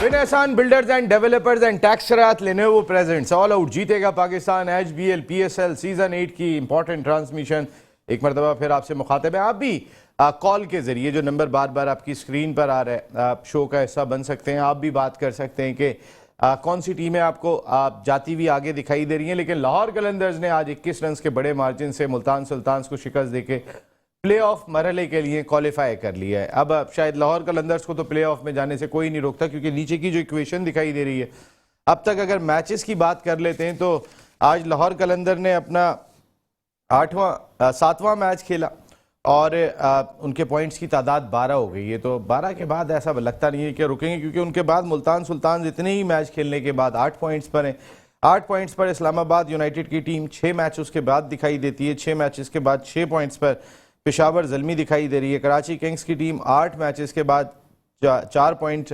Renaissance Builders and Developers and Taxrat Lenovo presents all out जीतेगा Pakistan HBL PSL season 8 की important transmission एक मरतबा फिर आपसे मुखातिब है। आप भी कॉल के जरिए जो नंबर बार बार आपकी स्क्रीन पर आ रहा है आप शो का हिस्सा बन सकते हैं। आप भी बात कर सकते हैं कि कौन सी टीमें आपको जाती हुई आगे दिखाई दे रही हैं। लेकिन लाहौर कलंदर्स ने आज 21 रन के बड़े मार्जिन से मुल्तान सुल्तान्स को शिकस्त देके प्ले ऑफ मरहले के लिए क्वालिफाई कर लिया है। अब शायद लाहौर कलंदर्स को तो प्ले ऑफ में जाने से कोई नहीं रोकता, क्योंकि नीचे की जो इक्वेशन दिखाई दे रही है अब तक अगर मैचेस की बात कर लेते हैं तो आज लाहौर कलंदर ने अपना 7वां मैच खेला और उनके पॉइंट्स की तादाद 12 हो गई है। तो 12 के बाद ऐसा लगता नहीं है कि रुकेंगे, क्योंकि उनके बाद मुल्तान सुल्तान इतने ही मैच खेलने के बाद 8 पॉइंट्स पर हैं। 8 पॉइंट्स पर इस्लामाबाद यूनाइटेड की टीम 6 मैच उसके बाद दिखाई देती है। 6 मैचेस के बाद 6 पॉइंट्स पर पेशावर ज़ल्मी दिखाई दे रही है। कराची किंग्स की टीम 8 मैचेस के बाद 4 पॉइंट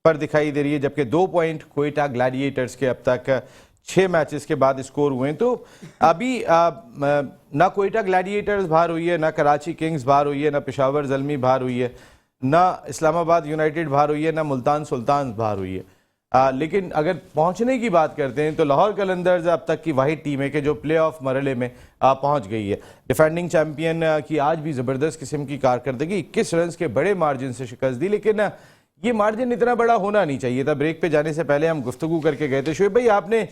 पर दिखाई दे रही है, जबकि 2 पॉइंट कोयटा ग्लैडिएटर्स के अब तक 6 मैचेस के बाद स्कोर हुए हैं। तो अभी ना कोयटा ग्लैडिएटर्स बाहर हुई है, ना कराची किंग्स बाहर हुई है, ना पेशावर ज़ल्मी बाहर हुई है, ना इस्लामाबाद यूनाइटेड बाहर हुई है, ना मुल्तान सुल्तान बाहर हुई है। लेकिन अगर पहुंचने की बात करते हैं तो लाहौर कलंदर्स अब तक की वाहिद टीम है कि जो प्ले ऑफ मरहले में पहुंच गई है। डिफेंडिंग चैंपियन की आज भी ज़बरदस्त किस्म की कारकर्दगी, 21 रन के बड़े मार्जिन से शिकस्त दी। लेकिन ये मार्जिन इतना बड़ा होना नहीं चाहिए था। ब्रेक पे जाने से पहले हम गुफ्तगू करके गए थे। शोएब भाई, आपने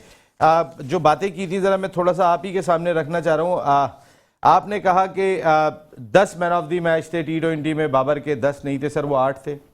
जो बातें की थी ज़रा मैं थोड़ा सा आप ही के सामने रखना चाह रहा हूँ। आपने कहा कि 10 मैन ऑफ द मैच थे T20 में, बाबर के 10 नहीं थे सर, वो 8 थे।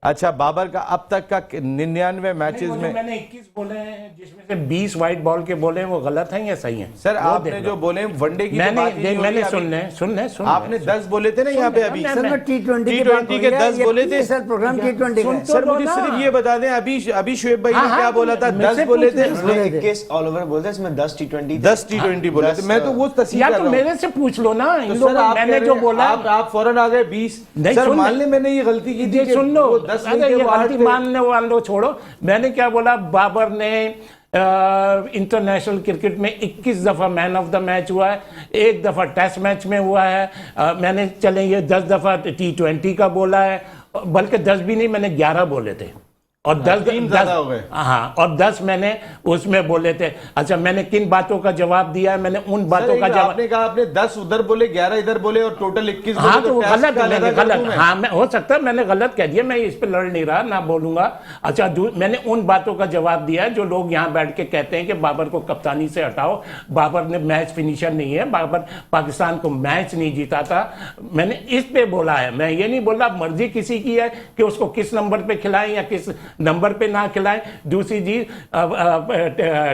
अच्छा, बाबर का अब तक का 99 मैचेस में मैंने 21 बोले हैं जिसमें से 20 वाइट बॉल के बोले हैं, वो गलत हैं या सही हैं? सर आपने जो बोले वनडे की मैंने सुन आपने 10 बोले थे ना यहाँ पे अभी सर T20 के 10 बोले थे सर। प्रोग्राम T20 का सर, मुझे सिर्फ ये बता दें अभी शोएब भाई ने क्या बोला था? 10 बोले थे, 21 ऑल ओवर बोलते हैं, इसमें 10 T20 बोले थे। मैं तो वो तस्वीर या तो मेरे से पूछ लो ना, इन लोगों ने मैंने जो बोला आप फौरन आ गए 20। सर मान ले मैंने ये गलती की थी, सुन लो, 10 मानने वालों छोड़ो। मैंने क्या बोला, बाबर ने इंटरनेशनल क्रिकेट में 21 दफा मैन ऑफ द मैच हुआ है, 1 दफा टेस्ट मैच में हुआ है। मैंने चले ये 10 दफा T20 का बोला है, बल्कि 10 भी नहीं, मैंने 11 बोले थे और 10 मैंने उसमें बोले थे। अच्छा, मैंने किन बातों का जवाब दिया है? मैंने उन बातों का जवाब, आपने कहा आपने 10 उधर बोले, 11 इधर बोले और टोटल 21 बोले। हाँ, तो गलत हाँ, मैं हो सकता है मैंने गलत कह दिया, मैं इस पे लड़ नहीं रहा, ना बोलूंगा। अच्छा, मैंने उन बातों का जवाब दिया है जो लोग यहाँ बैठ के कहते हैं कि बाबर को कप्तानी से हटाओ, बाबर ने मैच फिनिशर नहीं है, बाबर पाकिस्तान को मैच नहीं जीता था। मैंने इस पे बोला है, मैं ये नहीं बोला मर्जी किसी की है कि उसको किस नंबर पे खिलाएं या किस नंबर पे ना खिलाएं। दूसरी चीज,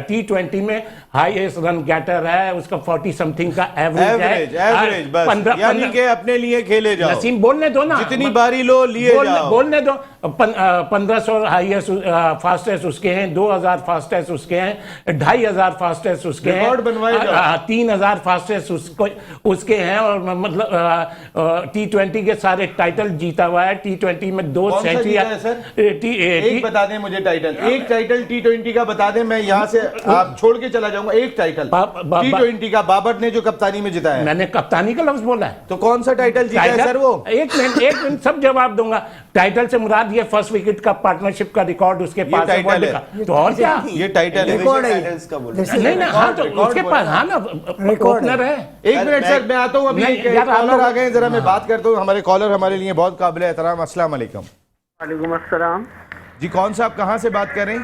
T20 में हाईएस्ट रन गेटर है, उसका 40 समथिंग का एवरेज है। यानी कि अपने लिए खेले जाओ। नसीम बोलने दो ना, जितनी बारी लो लिए जाओ, बोलने दो। 1500 हाईएस्ट फास्टेस्ट उसके हैं, 2000 फास्टेस्ट उसके हैं, 2500 फास्टेस्ट उसके हैं, 3000 फास्टेस्ट उसके हैं। और मतलब T20 के सारे टाइटल जीता हुआ है। T20 में 2 सेंचुरी। बता दें मुझे टाइटल, एक टाइटल T20 का बता दें, मैं यहाँ से आप छोड़ के चला जाऊंगा। एक टाइटल T20 का बाबर ने जो कप्तानी में जिताया है। मैंने कप्तानी का लफ्ज बोला है, तो कौन सा टाइटल जीता है सर? वो एक मिनट सब जवाब दूंगा। टाइटल से मुराद ये फर्स्ट विकेट का पार्टनरशिप का रिकॉर्ड उसके पास है। तो और क्या ये टाइटल है? नहीं, हाँ, तो उसके पास, हाँ ना, ओपनर है। एक मिनट सर, मैं आता हूँ, अभी कॉलर आ गए, जरा मैं बात करता हूँ। हमारे कॉलर हमारे लिए बहुत काबिल एहतराम। अस्सलाम वालेकुम। वालेकुम अस्सलाम जी, कौन सा, आप कहाँ से बात कर रहे हैं?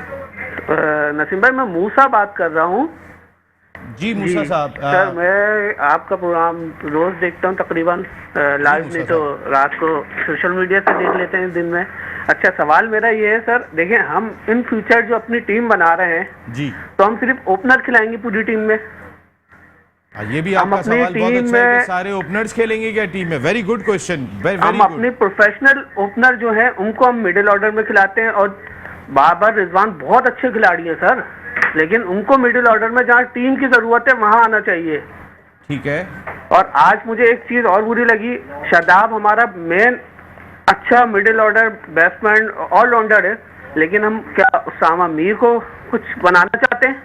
नसीम भाई, मैं मूसा बात कर रहा हूँ। जी मूसा साहब, सर मैं आपका प्रोग्राम रोज देखता हूँ तकरीबन, लाइव नहीं तो रात को सोशल मीडिया से देख लेते हैं दिन में। अच्छा, सवाल मेरा ये है सर, देखें हम इन फ्यूचर जो अपनी टीम बना रहे हैं जी, तो हम सिर्फ ओपनर खिलाएंगे पूरी टीम में? ये भी आपका सवाल बहुत अच्छा है कि सारे ओपनर्स खेलेंगे क्या टीम में? Very good question. हम अपने प्रोफेशनल ओपनर जो है उनको हम मिडिल ऑर्डर में खिलाते हैं, और बाबर रिजवान बहुत अच्छे खिलाड़ी हैं सर, लेकिन उनको मिडिल ऑर्डर में जहाँ टीम की जरूरत है वहां आना चाहिए। ठीक है। और आज मुझे एक चीज और बुरी लगी, शादाब हमारा मेन अच्छा मिडिल ऑर्डर बैट्समैन ऑलराउंडर है, लेकिन हम क्या उसामा मीर को कुछ बनाना चाहते हैं?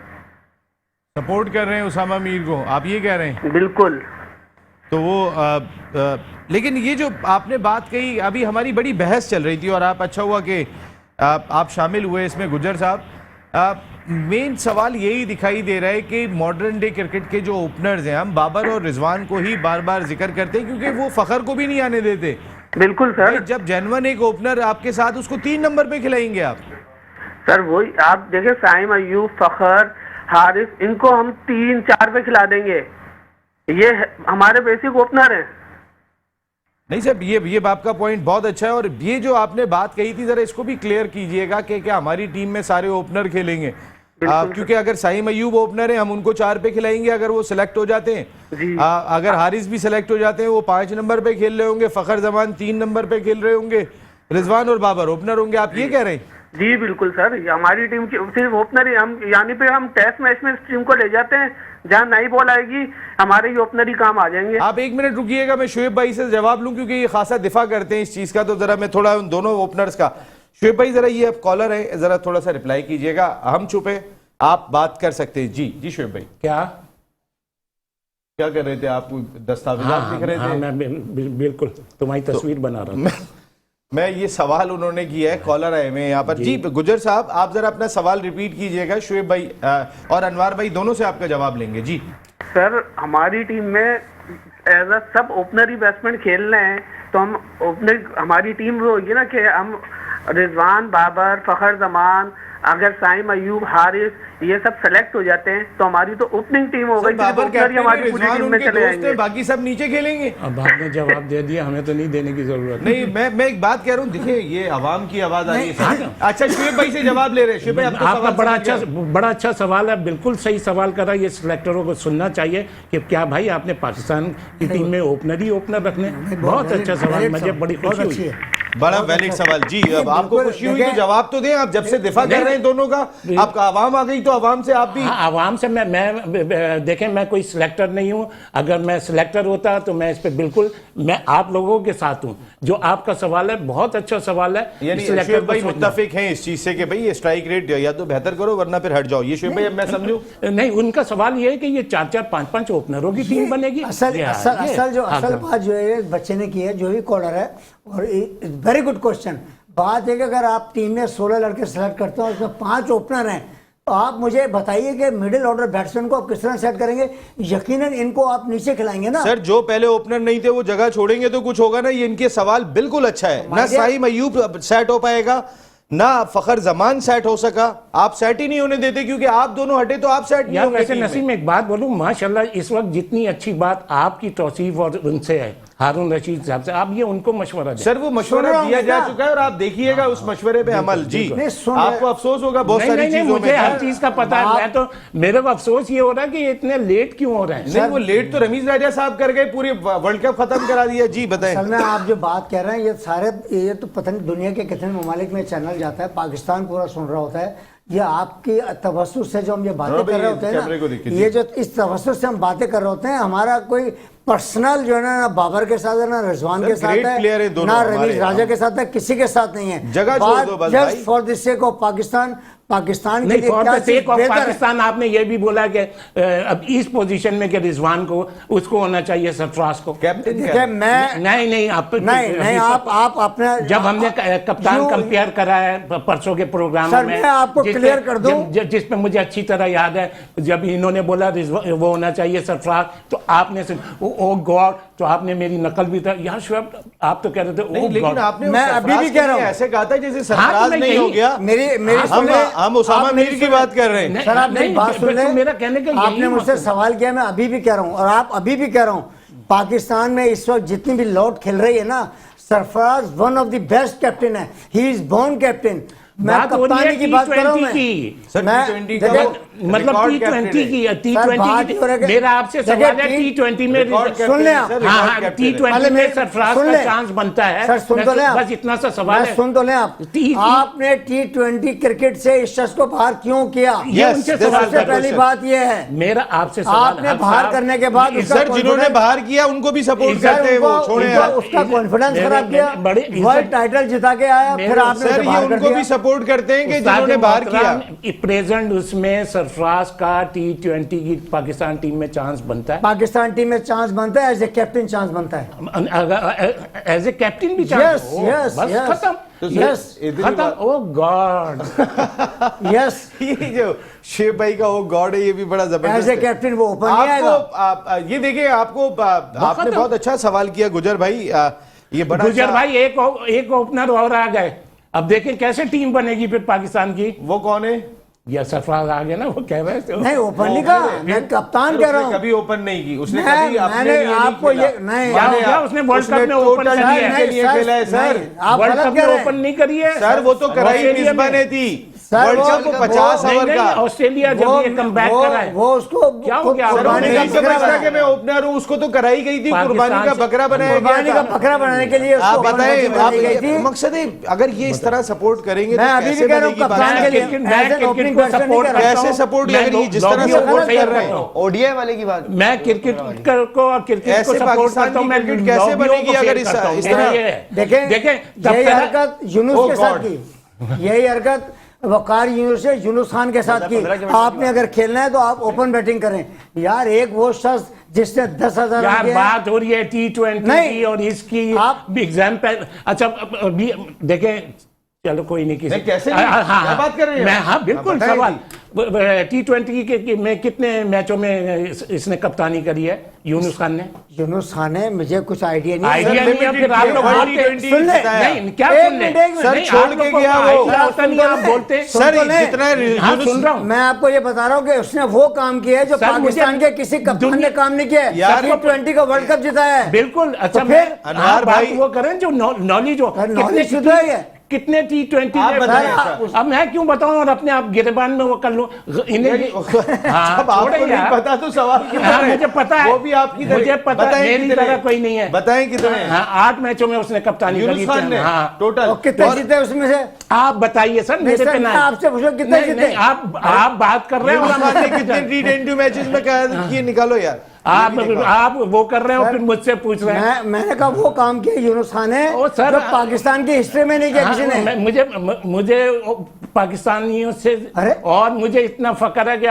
सपोर्ट कर रहे हैं उसामा मीर को, आप ये कह रहे हैं? बिल्कुल। तो वो लेकिन ये जो आपने बात कही, अभी हमारी बड़ी बहस चल रही थी और आप अच्छा हुआ कि आप शामिल हुए इसमें गुजर साहब। मेन सवाल यही दिखाई दे रहा है कि मॉडर्न डे क्रिकेट के जो ओपनर्स हैं, हम बाबर और रिजवान को ही बार बार जिक्र करते हैं क्योंकि वो फखर को भी नहीं आने देते। बिल्कुल सर। जब जेनवन एक ओपनर आपके साथ, उसको 3 नंबर पे खिलाएंगे आप? सर वही आप देखिए, साइम अयूब, फखर, हारिस, इनको हम 3-4 पे खिला देंगे। ये हमारे बेसिक ओपनर हैं। नहीं सर, ये आपका पॉइंट बहुत अच्छा है। और ये जो आपने बात कही थी, जरा इसको भी क्लियर कीजिएगा कि क्या हमारी टीम में सारे ओपनर खेलेंगे? क्योंकि अगर साइम अयूब ओपनर है, हम उनको 4 पे खिलाएंगे अगर वो सिलेक्ट हो जाते हैं। अगर हारिस भी सिलेक्ट हो जाते हैं, वो 5 नंबर पे खेल रहे होंगे, फखर जमान 3 नंबर पे खेल रहे होंगे, रिजवान और बाबर ओपनर होंगे। आप ये कह रहे हैं? जी बिल्कुल सर, हमारी टीम की सिर्फ ओपनर ही हम, यानी पे हम टेस्ट मैच में इस टीम को ले जाते हैं, जहां नई बॉल आएगी हमारे ही ओपनर ही काम आ जाएंगे। आप 1 मिनट रुकिएगा, मैं शुएब भाई से जवाब लूं क्योंकि ये खासा दिफा करते हैं इस चीज का, तो जरा मैं थोड़ा उन दोनों ओपनर्स का। शुएब भाई जरा, ये आप कॉलर है, जरा थोड़ा सा रिप्लाई कीजिएगा। हम चुपे, आप बात कर सकते हैं। जी शुएब भाई, क्या कर रहे थे आप? दस्तावेजात लिख रहे थे? मैं बिल्कुल तुम्हारी तस्वीर बना रहा था। मैं ये सवाल उन्होंने किया है, कॉलर आए में यहाँ पर। जी गुजर साहब, आप जरा अपना सवाल रिपीट कीजिएगा। शुएब भाई और अनवार भाई दोनों से आपका जवाब लेंगे। जी सर, हमारी टीम में एज अ सब ओपनर ही बैट्समैन खेल रहे हैं, तो हम ओपनर, हमारी टीम वो होगी ना कि हम रिजवान, बाबर, फखर जमान, अगर साइम अयूब, हारिस, ये सब सेलेक्ट हो जाते हैं तो हमारी तो ओपनिंग टीम हो गई। हमारी पूरी टीम में चले जाएंगे, बाकी सब नीचे खेलेंगे। अब आपने जवाब दे दिया, हमें तो नहीं देने की जरूरत नहीं। मैं एक बात कह रहा हूँ, देखिए ये अवाम की आवाज आ रही है। अच्छा, शुएब भाई से जवाब ले रहे हैं। शुएब भाई, आपका बड़ा अच्छा सवाल है, बिल्कुल सही सवाल कर रहा है। ये सिलेक्टरों को सुनना चाहिए कि क्या भाई आपने पाकिस्तान की टीम में ओपनर ही ओपनर रखने। बहुत अच्छा सवाल, मुझे बड़ी खुशी हुई। बड़ा वैलिड सवाल। जी, अब आपको खुशी हुई तो जवाब तो दें। आप जब से दिफा कर रहे हैं दोनों का, आपका आवाम आ गई तो आवाम से आप भी। हाँ, आवाम से मैं देखें, मैं कोई सिलेक्टर नहीं हूं। अगर मैं सिलेक्टर होता तो मैं इस पे बिल्कुल, मैं आप लोगों के साथ हूं। जो आपका सवाल है बहुत अच्छा सवाल है। यानी शुएब भाई मुत्तफिक हैं इस चीज से कि भाई ये स्ट्राइक रेट या तो बेहतर करो वरना फिर हट जाओ। ये शुएब भाई, अब मैं समझूं नहीं, उनका सवाल ये है कि ये 4-4, 5-5 ओपनरों की टीम बनेगी। असल बात जो है बच्चे ने की है, जो भी कॉलर है, और वेरी गुड क्वेश्चन। बात है कि अगर आप टीम में 16 लड़के सेलेक्ट करते हो, उसमें 5 ओपनर हैं, तो आप मुझे बताइए कि मिडिल ऑर्डर बैट्समैन को आप किस तरह सेट करेंगे? यकीनन इनको आप नीचे खिलाएंगे ना। सर, जो पहले ओपनर नहीं थे वो जगह छोड़ेंगे तो कुछ होगा ना। ये इनके सवाल बिल्कुल अच्छा है। ना साइम अयूब सेट हो पाएगा, ना फखर जमान सेट हो सका। आप सेट ही नहीं होने देते क्योंकि आप दोनों हटे तो आप सेट नहीं होंगे। वैसे नसीम, में एक बात बोलूं, माशाल्लाह इस वक्त जितनी अच्छी बात आपकी तौसीफ और उनसे है, हारून रशीद साहब से, आप ये उनको मशवरा दें। सर, वो मशवरा दिया जा चुका है और आप देखिएगा उस मशवरे पे अमल। जी, आपको अफसोस होगा बहुत सारी चीजों में। मुझे हर चीज का पता है। मैं तो, मेरे को अफसोस ये हो रहा है कि इतने लेट क्यों हो रहे हैं। नहीं, वो लेट तो रमीज राजा साहब कर गए, पूरे वर्ल्ड कप खत्म करा दिया। जी बताएं। असल में आप जो बात कह रहे हैं, ये सारे, ये तो पता नहीं दुनिया के कितने ममालिक में चैनल जाता है, पाकिस्तान पूरा सुन रहा होता है। ये आपकी तवस्सुस से जो हम ये बातें कर रहे होते हैं ना, ये जो इस तवस्सुस से हम बातें कर रहे होते हैं, हमारा कोई पर्सनल जो है ना बाबर के साथ है, ना रिजवान के साथ है, ना रमीज राजा के साथ है, किसी के साथ नहीं है। जगह छोड़ दो बस भाई। For the sake of Pakistan के लिए क्या चीज पाकिस्तान, आपने ये भी बोला कि अब इस पोजीशन में कि रिजवान को, उसको होना चाहिए सरफराज को कैप्टन। मैं नहीं आप अपने, जब हमने कप्तान कंपेयर करा है परसों के प्रोग्राम में, मैं आपको क्लियर कर दूं, जिसपे मुझे अच्छी तरह याद है, जब इन्होंने बोला वो होना चाहिए सरफराज, तो आपने ओ गॉड, तो आपने मेरी नकल भी था यार शुएब, आप तो कह रहे थे ओ गॉड। मैं अभी भी कह रहा हूं, ऐसे कहा था जैसे सरफराज नहीं हो गया। हम उसामा मीर की बात कर रहे हैं। सर, आप मेरी बात सुन लें। मेरा कहने का, आपने मुझसे सवाल किया, मैं अभी भी कह रहा हूं, और आप अभी भी कह रहा हूं, पाकिस्तान में इस वक्त जितनी भी लौट खेल रही है ना, Sarfaraz one of the best captain है। He is born captain. मैं कप्तानी की बात कर रहा हूं। मतलब T20 की मेरा आपसे सवाल है, T20 में सुन लें आप। हाँ, T20 में सरफराज का चांस बनता है। सर सुन तो लें, बस इतना सा सवाल है। सुन तो लें आप। आपने T20 क्रिकेट से इस शख्स को बाहर क्यों किया? ये उनसे सबसे पहली बात ये है। मेरा आपसे सवाल, आपने बाहर करने के बाद सर जिन्होंने बाहर किया उनको भी सपोर्ट करते हैं, वो छोड़े, उसका कॉन्फिडेंस खराब किया, वर्ल्ड टाइटल जिता के आया, फिर आपने उनको भी सपोर्ट सपोर्ट करते हैं कि जिन्होंने बाहर किया। प्रेजेंट उसमें सरफराज का T20 की पाकिस्तान टीम में चांस बनता है, पाकिस्तान टीम में चांस बनता है, एज ए कैप्टन चांस बनता है, एज ए कैप्टन भी चांस। Yes, बस yes. खत्म, यस खत्म। ओ गॉड, यस, ये जो शेख भाई का वो गॉड है, ये भी बड़ा एज ए जबरदस्त है। कैप्टन वो ओपन नहीं आएगा। ये देखिए, आपने बहुत अच्छा सवाल किया गुजर भाई। ये बड़ा गुजर अच्छा- भाई एक ओपनर और आ गए। अब देखें कैसे टीम बनेगी फिर पाकिस्तान की। वो कौन है? या सरफराज आ गया ना, वो कह रहे थे नहीं ओपन नहीं कहा, मैं कप्तान कह रहा उसने हूँ। कभी ओपन नहीं की, उसने कभी अपने मैंने लिए नहीं आपको खेला। ये नहीं क्या हो गया? उसने वर्ल्ड कप में ओपन टोटल कर टीम दिया के है। लिए खेला है सर। आप वर्ल्ड गलत कप कह में रहे हैं। ओपन नहीं करी है सर वो तो कराई ऑस्ट्रेलिया मिसबा में। ने थी सर, वर्ल्ड वो- कप को 50 नहीं, ओवर नहीं, का। ऑस्ट्रेलिया जब ये कमबैक करा है, वो उसको क्या हो गया? सर, वो कुर्बानी नहीं का बकरा समझता कि बनाया। मैं ओपनर हूँ, उसको तो कराई गई थी, पाकिस्तान कुर्बानी का से- बकरा बनाया कुर्बानी गया का था। बकरा बनाने के लिए आप उसको बताएं, ओपन आप बनाई गई थी। मकसद है, अगर ये इस तरह सपोर्ट करेंगे मैं तो अभी भी कैसे कह रहा हूं, बनेगी कप्तान बात? के लिए क्रिकेट- as मैं an क्रिकेट opening को batsman सपोर्ट नहीं कर रहा कैसे हूं। सपोर्ट मैं अगर ये जिस लॉबी तरह को सपोर्ट सही कर रहे करता हैं, हूं। ओडीआई वाले की बात। मैं क्रिकेट को और क्रिकेट को ऐसे सपोर्ट पाकिस्तान करता हूं। की मैं क्रिकेट कैसे लॉबियों को बनेगी अगर फेल करता हूं। इस तरह? ये है। देखें देखें यही हरकत यूनुस Oh के साथ God. की, यही हरकत वकार यूनुस ने यूनुस खान के साथ की। 15 की आपने अगर खेलना है तो आप ओपन बैटिंग करें यार। एक वो शख्स जिसने 10,000 रन यार किए हैं। बात हो रही है T20 नहीं। की और इसकी आप- एग्जाम्पल। अच्छा अभी देखें, चलो कोई नहीं, किसी नहीं, कैसे नहीं? क्या बात कर रहे हैं? मैं हाँ बिल्कुल बताएं सवाल T20 में कितने मैचों में इसने कप्तानी करी है यूनुस खान ने? यूनुस खान है, मुझे कुछ आइडिया नहीं है। आइडिया सर, नहीं है, limited फिर आप game, लोग World बोलते हैं। T20 सुन ले, बताया। नहीं क्या एक सुन ले? मिनट, एक मिनट। सर, नहीं, छोड़ आप के लोग को गया वो। आइडिया होता नहीं, आप बोलते। सर सुन तो ले। जितना हाँ, यूनुस- सुन रहा हूँ। मैं आपको ये बता रहा हूँ कि उसने वो काम किया है जो सर, पाकिस्तान मुझे- के किसी कप्तान ने दुनिया- काम नहीं किया है। यार, T20 का वर्ल्ड कप जिताया है। बिल्कुल। अच्छा तो मैं फिर अनवार बात भाई- वो करें जो नॉलेज हो। सर, knowledge शुद्ध है ये। कितने T20 आप ने बताएं, बताया? सर। अब मैं क्यों बताऊं और अपने आप गिरबान में वो कर लूं इन्हें। हाँ, जब आपको छोड़े नहीं यार। पता तो सवाल क्यों कर हाँ, रहे हैं? मुझे पता है, वो भी आपकी तरह- मुझे पता है, बताएं मेरी कितने? तरह कोई नहीं है। बताएं कितने? हाँ, 8 मैचों में उसने कप्तानी यूनुस करी खान थी। ने हाँ, टोटल और कितने और- जीते उसमें से? आप बताइए सर, मेरे सर, पे मैं ना आपसे पूछो कितने नहीं, जीते? नहीं, आप बात कर रहे यूनुस खान ने हो। कितने T20 मैचेस में किए निकालो यार। आप वो कर रहे हो, फिर मुझसे पूछ रहे हैं। मैंने कहा वो काम किया यूनुस खान है ओ सर, जो पाकिस्तान की हिस्ट्री में नहीं किया किसी हाँ, ने। मुझे पाकिस्तानियों से अरे? और मुझे इतना फकर है कि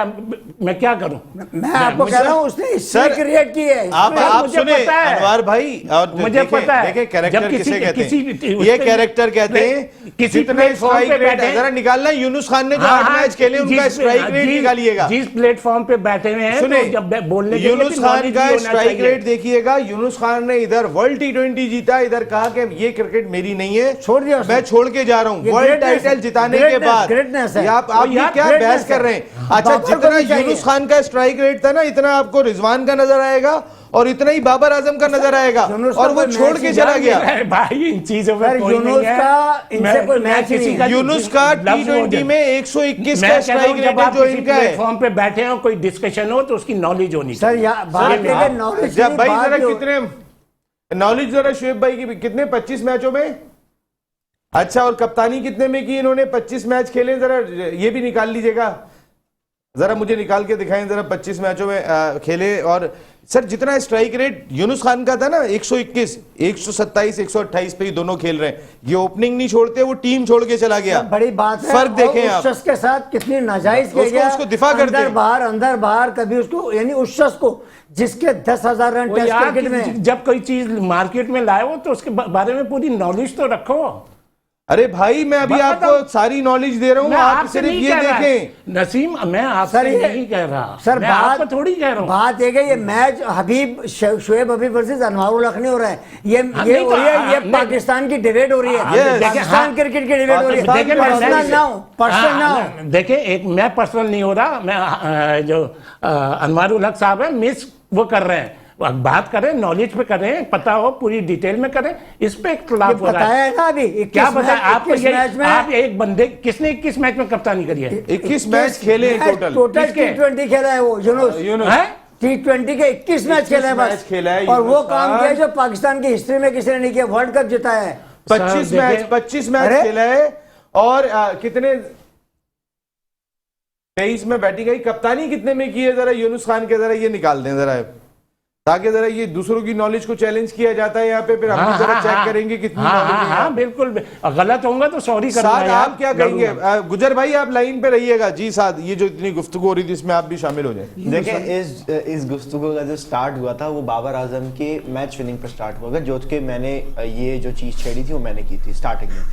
मैं क्या करूं। मैं आपको कह रहा हूँ उसने हिस्ट्री सर, क्रिएट की है। आप मुझे सुने पता है। अनवार भाई, और मुझे पता है। देखें कैरेक्टर जब किसे कहते हैं, उस ये पे- कैरेक्टर कहते हैं किसी जितने प्लेटफॉर्म स्ट्राइक पे रेट बैठे है, जरा निकालना यूनुस खान ने जो हाँ, 8 हाँ, मैच खेले उनका जिस- स्ट्राइक रेट जिस- निकालिएगा। जिस प्लेटफॉर्म पे बैठे हुए हैं, सुने, तो जब बोलने के लिए यूनुस भी खान knowledge का भी होना स्ट्राइक चाहिए। रेट देखिएगा। यूनुस खान ने इधर वर्ल्ड T20 जीता, इधर कहा कि ये क्रिकेट मेरी नहीं है, छोड़ दिया उसने। मैं छोड़ के जा रहा हूँ। ये वर्ल्ड greatness टाइटल है, जिताने के greatness, बाद greatness है। ये आप ओ ये यार, क्या greatness बहस कर है। रहे हैं? अच्छा, बाबर को जितना भी चाहिए। यूनुस खान का स्ट्राइक रेट था ना, इतना आपको रिजवान का नजर आएगा और इतना ही बाबर आजम का नजर आएगा, यूनुस और का वो कोई छोड़ मैच के ही चला नहीं गया। अरे भाई इन चीजों सर, में कोई यूनुस नहीं है। का इनसे कोई मैच किसी नहीं का है। यूनुस का लफ्ज़ हो T20 जाए। में 121 मैं का कह रहा स्ट्राइक हूं, रेट जब है आप जो किसी इनका है। प्लेटफॉर्म पे बैठे हो, कोई डिस्कशन हो, तो उसकी नॉलेज होनी सर चाहिए। बात है कि नॉलेज जब भाई जरा कितने नॉलेज जरा शुएब भाई की कितने 25 मैचों में। अच्छा, और कप्तानी कितने में की इन्होंने? 25 मैच खेले, जरा ये भी निकाल लीजिएगा, जरा मुझे निकाल के दिखाएं जरा 25 मैचों में खेले। और सर जितना स्ट्राइक रेट यूनुस खान का था ना 121, 127, 128 पे ही दोनों खेल रहे हैं। ये ओपनिंग नहीं छोड़ते, वो टीम छोड़ के चला गया। बड़ी बात है। फर्क देखें और आप। उस शख्स के साथ कितनी नाजायज किया उसको- गया, उसको दिफा करते हैं। अंदर बाहर कभी उसको, यानी उस शख्स को जिसके 10,000 रन वो टेस्ट यार क्रिकेट में। जब कोई चीज मार्केट में लाए हो, तो उसके बारे में पूरी नॉलेज तो रखो। अरे भाई, मैं अभी बात आपको बताओ। सारी नॉलेज दे रहा हूँ, मैं आप आपसे सिर्फ नहीं ये कह रहा। देखें। नसीम, मैं आपसे सर, ये- नहीं कह रहा। सर मैं बात आपको थोड़ी कह रहा हूँ। बात एक है, ये मैच शुएब हबीब वर्सेस अनवारुल हक नहीं हो रहा है, ये नहीं हो तो- रही है, ये नहीं। पाकिस्तान की डिबेट हो रही है। Yes. पाकिस्तान क्रिकेट की डिबेट हो रही है। पाकिस्तान पर्सनल ना हो, पर्सनल ना हो। देखिए, एक मैं पर्सनल नहीं हो रहा, मैं जो अनवारुल हक साहब है, मिस वो कर रहे हैं, बात करें, नॉलेज पे करें, पता हो, पूरी डिटेल में करें, इस पे इख्तिलाफ हो रहा बताया है। है ना अभी 21 क्या बताया मैच, आपको? 21 मैच में आप एक बंदे, किसने 21 मैच में कप्तानी करी है? 21 मैच खेले टोटल। टोटल किसके? T20 खेला है वो यूनुस। यूनुस हैं? T20 के 21 मैच खेले हैं 21 बस। मैच खेला है और वो यूनुस काम खान। किया जो पाकिस्तान की हिस्ट्री में किसी ने नहीं किया, वर्ल्ड कप जिताया है। 25 सर, मैच देखिए- 25 मैच अरे? खेला है और कितने 23 में बैटिंग आई। कप्तानी कितने में की है, जरा यूनुस खान के जरा ये निकाल दें जरा। ताकि जरा ये दूसरों की नॉलेज को चैलेंज किया जाता है यहाँ पे, फिर हम जरा चेक करेंगे कितनी नॉलेज है। बिल्कुल, गलत होगा तो सॉरी साथ आप क्या कहेंगे? गुजर भाई आप लाइन पे रहिएगा जी। साथ ये जो इतनी गुफ्तगू हो रही थी इसमें आप भी शामिल हो जाए। देखिए इस गुफ्तगू का जो स्टार्ट हुआ था वो बाबर आजम के मैच विनिंग पर स्टार्ट हुआ, जो कि मैंने ये जो चीज छेड़ी थी वो मैंने की थी स्टार्टिंग में,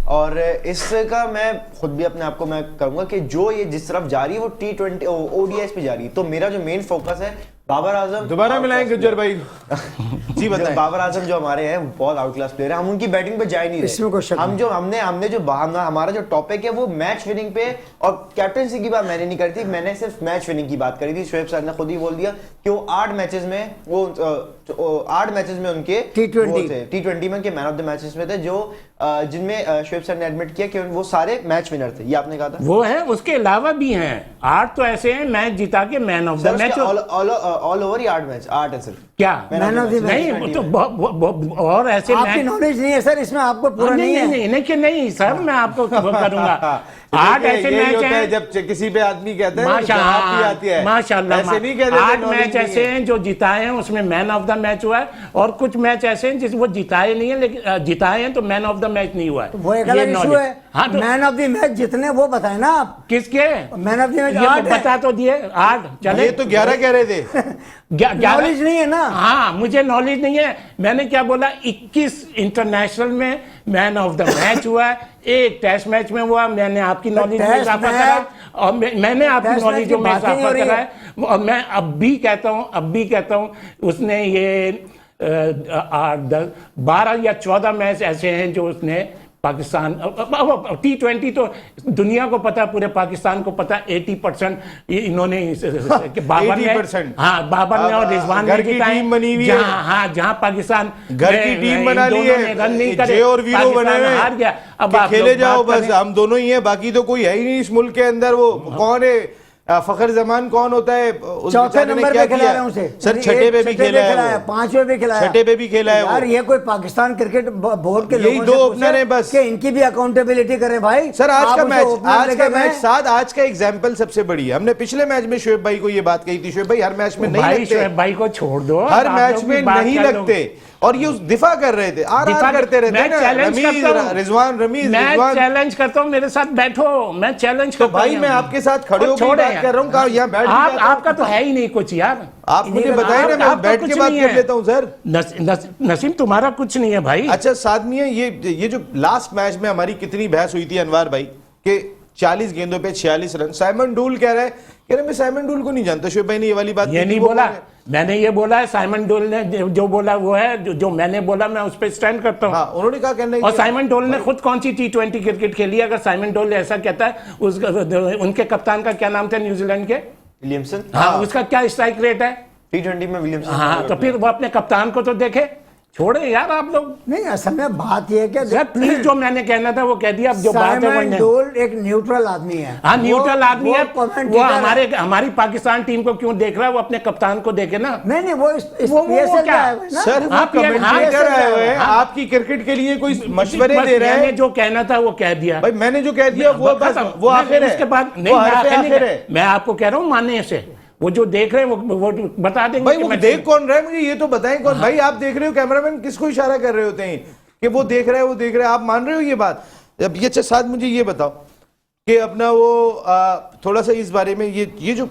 और इसका मैं खुद भी अपने आप को मैं कहूंगा कि जो ये जिस तरफ जा रही है वो T20 ODIs पे जा रही है, तो मेरा जो मेन फोकस है बाबर आजम। दोबारा मिलाएंगे गुजर भाई जी बताएं। बाबर आजम जो हमारे हैं बहुत आउट क्लास प्लेयर है, हम उनकी बैटिंग पे जा ही नहीं रहे। हम जो हमने जो हमारा जो टॉपिक है वो मैच विनिंग पे, और कैप्टनसी की बात मैंने नहीं करी थी, मैंने सिर्फ मैच विनिंग की बात करी थी। शोएब सर ने खुद ही बोल दिया कि वो 8 मैचेस में उनके T20 में के मैन ऑफ द मैचेस में थे, जो जिनमें शोएब सर ने एडमिट किया कि वो सारे मैच विनर थे। ये आपने कहा था वो है, उसके अलावा भी हैं 8 तो ऐसे हैं मैच जिता के man of the match all over he 8 match 8 है सिर्फ। क्या मैन ऑफ द मैच नहीं तो और ऐसे आपकी नॉलेज नहीं है सर इसमें, आपको पूरा नहीं है। नहीं सर मैं आपको करूंगा। 8 ऐसे मैच हैं जब किसी पे आदमी कहता है माशाल्लाह ऐसे नहीं कहते 8 मैच ऐसे हैं जो जिताए हैं, उसमें मैन ऑफ द मैच हुआ है, और कुछ मैच ऐसे हैं जिस वो जिताए नहीं है, लेकिन जिताए हैं तो मैन ऑफ द मैच नहीं हुआ है। वो एक अलग इशू है। हाँ, तो मैन ऑफ द मैच जितने वो बताए ना आप किसके मैन ऑफ द मैच बता तो दिए 8 चले, ये तो 11 कह रहे थे। नॉलेज नहीं है ना। हाँ मुझे नॉलेज नहीं है। मैंने क्या बोला 21 इंटरनेशनल में मैन ऑफ द मैच हुआ है, 1 टेस्ट मैच में हुआ। मैंने आपकी नॉलेज में इजाफा करा, और मैंने आपकी नॉलेज में इजाफा करा है, और मैं अब भी कहता हूँ उसने ये 8 10 12 या 14 मैच ऐसे हैं जो उसने पाकिस्तान T20 तो दुनिया को पता, पूरे पाकिस्तान को पता 80% इन्होंने बाबर ने, हाँ बाबर ने और रिजवान ने जिताए, जहां पाकिस्तान घर की टीम बना ली है, रन नहीं करे, जे और वीरो बने हुए, हार गया। अब खेले जाओ बस, हम दोनों ही हैं, बाकी तो कोई है ही नहीं इस मुल्क के अंदर। वो कौन है फखर जमान, कौन होता है? चौथे नंबर पे खिला रहे हैं उसे सर, छठे पे भी खेला है, 5वें पे खिलाया, छठे पे भी खेला है यार। ये कोई पाकिस्तान क्रिकेट बोर्ड के यही 2 ओपनर हैं बस, कि इनकी भी अकाउंटेबिलिटी करें भाई। सर आज का मैच साथ आज का एग्जांपल सबसे बड़ी है। हमने पिछले मैच में शोएब भाई को ये बात कही थी, शोएब भाई हर मैच में नहीं लगते, शोएब भाई को छोड़ दो, हर मैच में नहीं लगते, और ये दिफा कर रहे थे, आर करते रहते हैं ना। रिजवान रमीज मैं चैलेंज करता हूँ, मेरे साथ बैठो, मैं चैलेंज करता हूँ। भाई मैं आपके साथ खड़े होकर बात कर रहा हूँ, कहा यहाँ बैठ आपका तो है ही नहीं कुछ यार। आप मुझे बताइए ना, मैं बैठ के बात कर लेता हूँ सर। नसीम तुम्हारा कुछ नहीं है भाई। अच्छा साथ में ये जो लास्ट मैच में हमारी कितनी बहस हुई थी अनवर भाई के 40 गेंदों पे 46 रन। साइमन डूल कह रहा है मैं साइमन डूल को नहीं जानता। शोएब भाई ने ये वाली बात ये नहीं बोला, मैंने ये बोला है। साइमन डोल ने जो बोला वो है, जो मैंने बोला मैं उस पर स्टैंड करता हूँ। हाँ, उन्होंने कहा कहना, और साइमन डोल ने खुद कौन सी T20 क्रिकेट खेली? अगर साइमन डोल ऐसा कहता है, उनके कप्तान का क्या नाम था न्यूजीलैंड के? विलियमसन। हाँ, उसका क्या स्ट्राइक रेट है T20 में? विलियमसन। हाँ, तो फिर वो अपने कप्तान को तो देखे, छोड़े यार आप लोग। नहीं असल में बात ये है कि सर प्लीज, जो मैंने कहना था वो कह दिया। अब जो बात है साइमन डोल एक न्यूट्रल आदमी है। हाँ न्यूट्रल आदमी है, वो हमारी पाकिस्तान टीम को क्यों देख रहा है? वो अपने कप्तान को देखे ना। नहीं वो क्या सर, आप कमेंटेटर आए हुए हैं, आपकी क्रिकेट के लिए कोई मशवरे दे रहे हैं। जो कहना था वो कह दिया भाई, मैंने जो कह दिया वो आखिर है। उसके बाद नहीं, मैं आपको कह रहा हूँ मानने से, वो जो देख रहे हैं वो बता देंगे भाई। वो देख कौन रहा है मुझे ये तो बताएं कौन? भाई आप देख रहे हो, कैमरामैन किसको इशारा कर रहे होते हैं कि वो देख रहा है, वो देख रहा है? आप मान रहे हो ये बात? अब ये अच्छा साथ मुझे ये बताओ कि अपना वो थोड़ा सा इस बारे में ये जो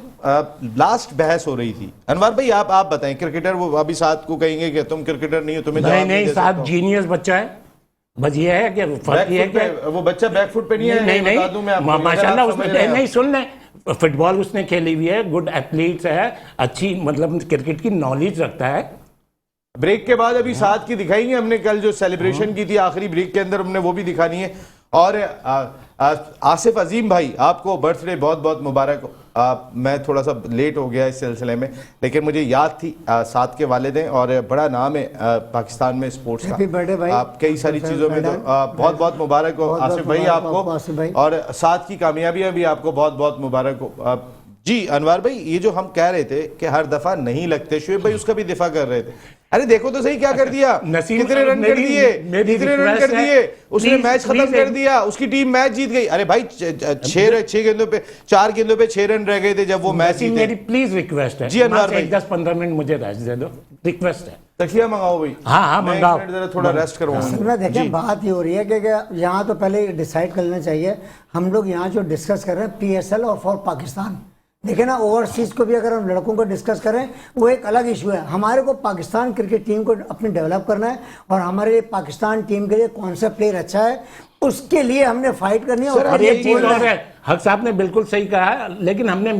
लास्ट बहस हो रही थी अनवर भाई, आप बताएं। क्रिकेटर वो अभी साथ को कहेंगे कि तुम क्रिकेटर नहीं हो, तुम्हें नहीं साथ जीनियस बच्चा है। बस ये है कि फर्क ये है कि वो बच्चा बैकफुट पे नहीं है। नहीं माशाल्लाह उसने नहीं सुन ले, फुटबॉल उसने खेली हुई है, गुड एथलीट है, अच्छी मतलब क्रिकेट की नॉलेज रखता है। ब्रेक के बाद अभी साथ की दिखाएंगे, हमने कल जो सेलिब्रेशन की थी आखिरी ब्रेक के अंदर, हमने वो भी दिखानी है। और आसिफ अजीम भाई, आपको बर्थडे बहुत बहुत मुबारक हो। मैं थोड़ा सा लेट हो गया इस सिलसिले में, लेकिन मुझे याद थी साथ के वालिद हैं और बड़ा नाम है पाकिस्तान में स्पोर्ट्स का। आप कई सारी चीज़ों में तो बहुत बहुत मुबारक हो आसिफ भाई आपको, और साथ की कामयाबियां भी आपको बहुत बहुत मुबारक हो। जी अनवर भाई, ये जो हम कह रहे थे कि हर दफ़ा नहीं लगते, शोएब भाई उसका भी दिफा कर रहे थे अरे देखो तो सही क्या कर दिया, नसीम, कितने रन कर दिए, कितने रन कर दिए, उसने मैच खत्म कर दिया, उसकी टीम मैच जीत गई। अरे भाई 6 गेंदों पे 4 गेंदों पे 6 रन रह गए थे जब वो मैच जीते। मेरी प्लीज रिक्वेस्ट है जी अनवर भाई, 10-15 मिनट मुझे रेस्ट दे दो, रिक्वेस्ट है। तकिया मंगाओ भाई। हाँ मैं मंगाओ, जरा थोड़ा रेस्ट करवाऊं। असल में देखें बात ये हो रही है कि यहाँ तो पहले डिसाइड कर लेना चाहिए, हम लोग यहाँ जो डिस्कस कर रहे हैं PSL और फॉर पाकिस्तान। देखे ना, ओवरसीज को भी अगर हम लड़कों को डिस्कस करें वो एक अलग इशू है। हमारे को पाकिस्तान क्रिकेट टीम को अपनी डेवलप करना है और हमारे लिए पाकिस्तान टीम के लिए कौन सा प्लेयर अच्छा है उसके लिए हमने फाइट करनी है। और एक चीज और है, हक साहब ने बिल्कुल सही कहा है, लेकिन हमने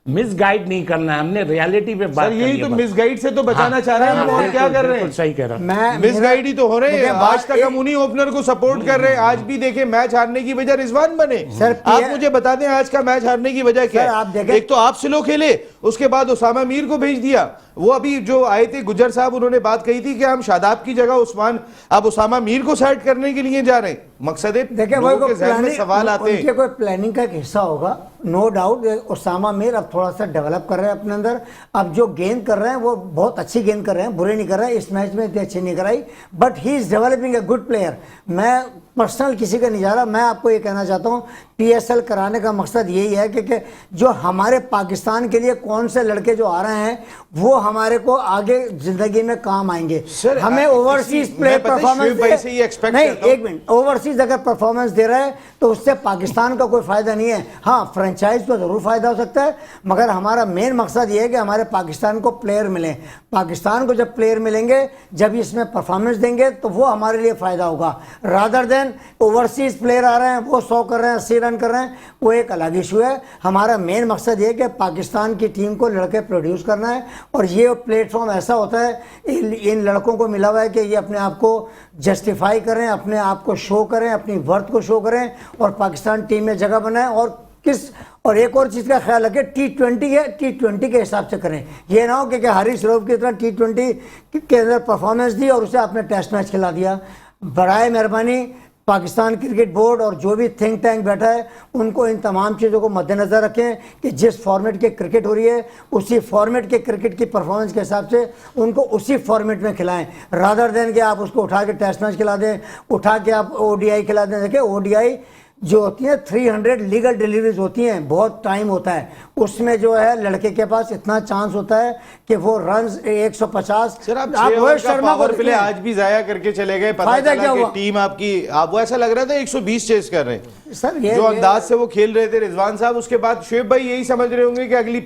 मिसगाइड नहीं करना है, हमने रियलिटी पे बात सर यही तो मिसगाइड से तो बचाना चाह रहे हैं हम, और क्या कर रहे हैं? सही कह रहा हूं। मैं मिसगाइड ही तो हो रहे हैं। आज तक हम उन्हीं ओपनर को सपोर्ट कर रहे हैं। आज भी देखें मैच हारने की वजह रिजवान बने। सर, आप मुझे बता दें आज का मैच हारने की वजह क्या आप है? देखें, एक तो आप स्लो खेले, उसके बाद उसामा मीर को भेज दिया। वो अभी जो आए थे गुजर साहब, उन्होंने बात कही थी कि हम शादाब की जगह उस्मान अब उसामा मीर को सेट करने के लिए जा रहे हैं। मकसद है देखिए लोगों के ज़हन में सवाल आते हैं, उनके कोई प्लानिंग का एक हिस्सा होगा, नो डाउट। उसामा मीर अब थोड़ा सा डेवलप कर रहे हैं अपने अंदर, अब जो गेंद कर रहे हैं वो बहुत अच्छी गेंद कर रहे हैं, बुरे नहीं कर रहे हैं। इस मैच में इतनी अच्छी नहीं कराई, but he is developing a good player. मैं पर्सनल किसी का नहीं जा रहा, मैं आपको ये कहना चाहता हूँ PSL कराने का मकसद यही है कि जो हमारे पाकिस्तान के लिए कौन से लड़के जो आ रहे हैं वो हमारे को आगे जिंदगी में काम आएंगे। सर, हमें ओवरसीज प्लेयर परफॉर्मेंस नहीं, एक मिनट, ओवरसीज अगर परफॉर्मेंस दे रहा है तो उससे पाकिस्तान का कोई फायदा नहीं है। हाँ, फ्रेंचाइज को जरूर फायदा हो सकता है, मगर हमारा मेन मकसद ये है कि हमारे पाकिस्तान को प्लेयर मिले। पाकिस्तान को जब प्लेयर मिलेंगे, जब इसमें परफॉर्मेंस देंगे तो वो हमारे लिए फायदा होगा। रादर देन ओवरसीज प्लेयर आ रहे हैं वो 100 कर रहे हैं, 80 रन कर रहे हैं, वो एक अलग इशू है। हमारा मेन मकसद ये है कि पाकिस्तान की टीम को लड़के प्रोड्यूस करना है, और ये प्लेटफॉर्म ऐसा होता है इन लड़कों को मिला हुआ है कि ये अपने आप को जस्टिफाई करें, अपने आप को शो करें, अपनी वर्थ को शो करें और पाकिस्तान टीम में जगह बनाएं। और एक और चीज़ का ख्याल रखें, T20 के हिसाब से करें। ये ना हो कि हारिस रऊफ की तरह T20 के अंदर परफॉर्मेंस दी और उसे आपने टेस्ट मैच खिला दिया। बराए मेहरबानी पाकिस्तान क्रिकेट बोर्ड और जो भी थिंक टैंक बैठा है उनको इन तमाम चीज़ों को मद्देनज़र रखें कि जिस फॉर्मेट के क्रिकेट हो रही है उसी फॉर्मेट के क्रिकेट की परफॉर्मेंस के हिसाब से उनको उसी फॉर्मेट में खिलाएं, रादर देन कि आप उसको उठा के टेस्ट मैच खिला दें, उठा के आप ODI खिला दें। देखिए ODI जो होती है 300 लीगल डिलीवरीज होती हैं, बहुत टाइम होता है, उसमें जो है लड़के के पास इतना चांस होता है कि वो रन 150। सर आप रोहित शर्मा पावर प्ले आज भी जाया करके चले गए, पता चला कि टीम आपकी आप वो ऐसा लग रहा था 120 चेस कर रहे हैं सर। जो अंदाज से वो खेल रहे थे रिजवान साहब, उसके बाद शुएब भाई यही समझ रहे होंगे कि अगली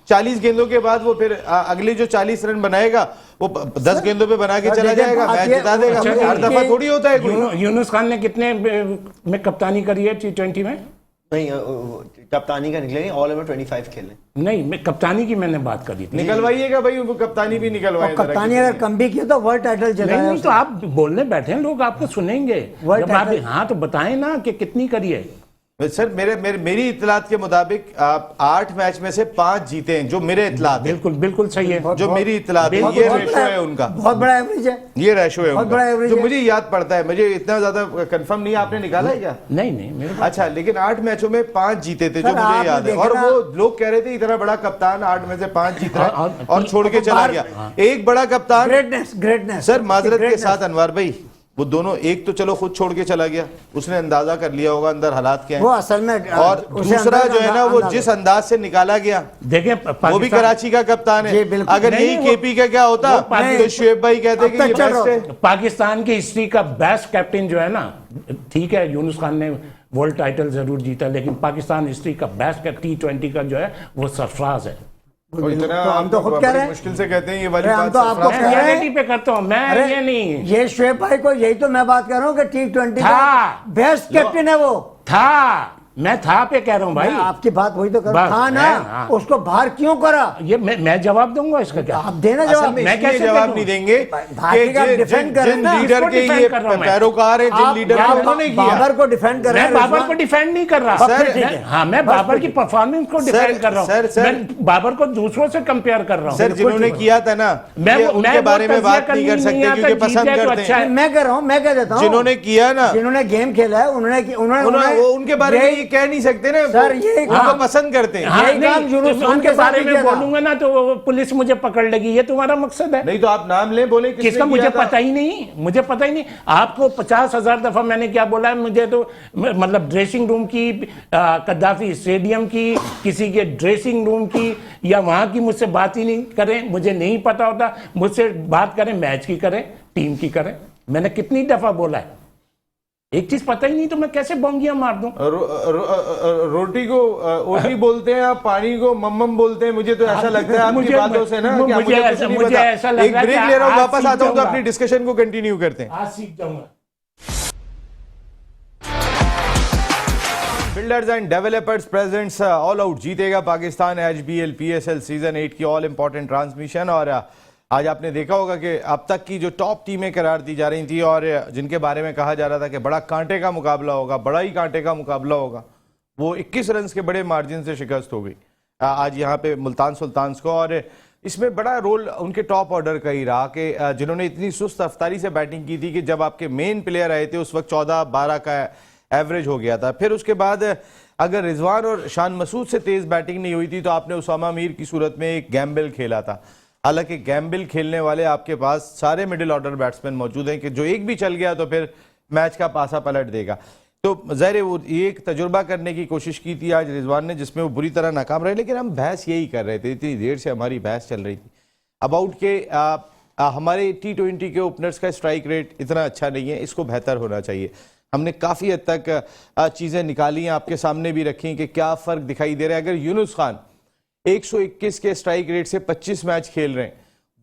40 गेंदों के बाद वो फिर अगले जो 40 रन बनाएगा वो 10 गेंदों पे बना के चला जाएगा, मैच जिता देगा। हर दफा थोड़ी होता है। यूनुस खान ने कितने में कप्तानी करी है T20 में? नहीं, कप्तानी का निकले नहीं, ऑल ओवर 25 खेले। नहीं, मैं कप्तानी की मैंने बात करी थी। निकलवाइएगा भाई उनको, कप्तानी भी निकलवाइए। कप्तानी अगर कम भी किया तो वर्ल्ड टाइटल जिताया। नहीं तो आप बोलने बैठे हैं, लोग आपको सुनेंगे जब आप। हाँ तो बताएं ना कि कितनी करी है। सर मेरी इतलात के मुताबिक आप 8 मैच में से 5 जीते हैं, जो मेरे इतलात है। बिल्कुल सही है, जो मेरी इतलात है, ये रेशो है उनका, बहुत बड़ा एवरेज है, ये रेशो है बहुत बड़ा उनका, एवरेज जो है। मुझे याद पड़ता है। मुझे इतना ज्यादा कंफर्म नहीं, आपने निकाला है क्या? नहीं मेरे अच्छा, लेकिन 8 मैचों में 5 जीते थे, जो मुझे याद है। और वो लोग कह रहे थे इतना बड़ा कप्तान 8 में से 5 जीत रहा है और छोड़ के चला गया। एक बड़ा कप्तान, ग्रेटनेस। सर माजरत के साथ अनवर भाई, वो दोनों, एक तो चलो खुद छोड़ के चला गया, उसने अंदाजा कर लिया होगा अंदर हालात क्या हैं, वो असल में, और दूसरा जो है ना वो जिस अंदाज से निकाला गया, देखिए वो भी कराची का कप्तान है। अगर यही KP का क्या होता तो शुएब भाई कहते कि ये बेस्ट है। पाकिस्तान की हिस्ट्री का बेस्ट कैप्टन जो है ना, ठीक है यूनुस खान ने वर्ल्ड टाइटल जरूर जीता, लेकिन पाकिस्तान हिस्ट्री का बेस्ट T20 का जो है वो सरफराज है। तो इतना हम तो खुद कह रहे हैं, मुश्किल से कहते हैं ये वाली हम बात। तो आपको कह रहे हैं पे करता हूँ मैं, ये नहीं। ये शुएब भाई को, यही तो मैं बात कर रहा हूँ कि T20 था, बेस्ट कैप्टन है वो। था, मैं था पे कह रहा हूँ भाई। आपकी बात वही तो कर रहा था ना, उसको बाहर क्यों करा? ये मैं जवाब दूंगा इसका क्या? आप देना जवाब। मैं कैसे जवाब नहीं देंगे कि जिन लीडर के ये पैरोकार है, जिन लीडर ने उन्होंने किया। बाबर को डिफेंड कर रहे हैं। मैं बाबर को डिफेंड नहीं कर रहा सर। हाँ, मैं बाबर की परफॉर्मेंस को डिफेंड कर रहा हूँ। मैं बाबर को दूसरों से कंपेयर कर रहा हूँ। सर जिन्होंने किया था ना, मैं उनके बारे में बात नहीं कर सकते क्योंकि पसंद करते हैं। मैं कह रहा हूँ, मैं कह देता हूँ, जिन्होंने किया ना, जिन्होंने गेम खेला है, उनके बारे में ये कह नहीं सकते ना सर, ये उनको काम- पसंद करते हैं। हाँ, यही काम नहीं, जुलूस उनके उनके साथ बारे ही में किया था। बोलूंगा ना तो पुलिस मुझे पकड़ लेगी, ये तुम्हारा मकसद है? नहीं तो आप नाम लें, बोले किसने किसका? किया मुझे था? पता ही नहीं, मुझे पता ही नहीं। आपको 50,000 दफा मैंने क्या बोला है? मुझे तो मतलब ड्रेसिंग रूम की, कद्दाफी स्टेडियम की, किसी के ड्रेसिंग रूम की या वहां की मुझसे बात ही नहीं करें, मुझे नहीं पता होता। मुझसे बात करें मैच की करें, टीम की करें। मैंने कितनी दफा बोला है? एक चीज पता ही नहीं तो मैं कैसे बोंगियां मार दूं? रोटी को ओटी बोलते हैं आप, पानी को मम्मम बोलते हैं। मुझे तो ऐसा लगता है आपकी मुझे- बातों से ना कि मुझे मुझे कुछ ऐसा- नहीं मुझे पता। ऐसा लग एक रहा है ब्रेक कि ले रहा हूँ, आज वापस सीख आता हूँ तो जाऊंगा। अपनी डिस्कशन को कंटिन्यू करते हैं। आज सीख जाऊंगा। Builders and developers presents all out जीतेगा पाकिस्तान HBL PSL सीजन 8 की ऑल इंपॉर्टेंट ट्रांसमिशन। और आज आपने देखा होगा कि अब तक की जो टॉप टीमें करार दी जा रही थी और जिनके बारे में कहा जा रहा था कि बड़ा कांटे का मुकाबला होगा, बड़ा ही कांटे का मुकाबला होगा, वो 21 रन के बड़े मार्जिन से शिकस्त हो गई आज यहाँ पे मुल्तान सुल्तान्स को। और इसमें बड़ा रोल उनके टॉप ऑर्डर का ही रहा कि जिन्होंने इतनी सुस्त रफ्तारी से बैटिंग की थी कि जब आपके मेन प्लेयर आए थे उस वक्त 14-12 का एवरेज हो गया था। फिर उसके बाद अगर रिजवान और शान मसूद से तेज बैटिंग नहीं हुई थी तो आपने उसामा मीर की सूरत में एक गैम्बल खेला था। हालांकि गैम्बल खेलने वाले आपके पास सारे मिडिल ऑर्डर बैट्समैन मौजूद हैं कि जो एक भी चल गया तो फिर मैच का पासा पलट देगा। तो ज़ाहिर वो एक तजुर्बा करने की कोशिश की थी आज रिजवान ने, जिसमें वो बुरी तरह नाकाम रहे। लेकिन हम बहस यही कर रहे थे, इतनी देर से हमारी बहस चल रही थी अबाउट के हमारे T20 के ओपनर्स का स्ट्राइक रेट इतना अच्छा नहीं है, इसको बेहतर होना चाहिए। हमने काफ़ी हद तक चीज़ें निकाली हैं, आपके सामने भी रखी कि क्या फ़र्क दिखाई दे रहा है। अगर यूनुस खान 121 के स्ट्राइक रेट से 25 मैच खेल रहे हैं,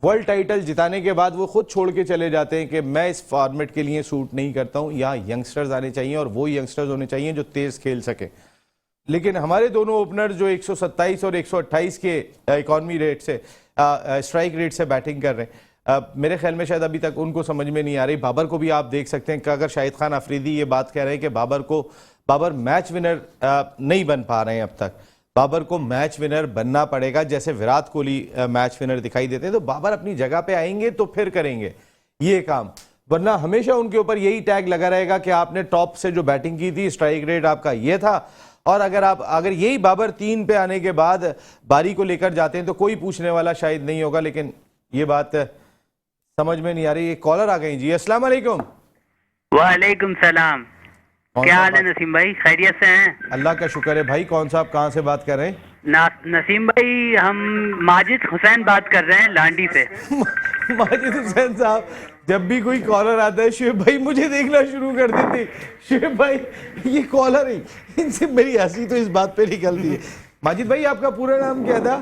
वर्ल्ड टाइटल जिताने के बाद वो खुद छोड़ के चले जाते हैं कि मैं इस फॉर्मेट के लिए सूट नहीं करता हूं, यहाँ यंगस्टर्स आने चाहिए और वो यंगस्टर्स होने चाहिए जो तेज खेल सके। लेकिन हमारे दोनों ओपनर जो 127 और 128 के इकॉनमी रेट से स्ट्राइक रेट से बैटिंग कर रहे हैं, मेरे ख्याल में शायद अभी तक उनको समझ में नहीं आ रही। बाबर को भी आप देख सकते हैं कि अगर शाहिद खान अफरीदी ये बात कह रहे हैं कि बाबर मैच विनर नहीं बन पा रहे हैं अब तक, बाबर को मैच विनर बनना पड़ेगा। जैसे विराट कोहली मैच विनर दिखाई देते हैं तो बाबर अपनी जगह पे आएंगे तो फिर करेंगे ये काम, वरना हमेशा उनके ऊपर यही टैग लगा रहेगा कि आपने टॉप से जो बैटिंग की थी स्ट्राइक रेट आपका ये था। और अगर यही बाबर 3 पे आने के बाद बारी को लेकर जाते हैं तो कोई पूछने वाला शायद नहीं होगा। लेकिन ये बात समझ में नहीं आ रही। ये कॉलर आ गई जी। अस्सलाम वालेकुम। वालेकुम सलाम। क्या हाल है नसीम भाई, खैरियत से हैं? अल्लाह का शुक्र है भाई। कौन सा आप कहाँ से बात कर रहे हैं? नसीम भाई हम माजिद हुसैन बात कर रहे हैं लांडी से। माजिद हुसैन साहब, जब भी कोई कॉलर आता है शुएब भाई मुझे देखना शुरू कर देते। शुएब भाई ये कॉलर ही, इनसे मेरी हंसी तो इस बात पे निकलती है। माजिद भाई आपका पूरा नाम क्या था?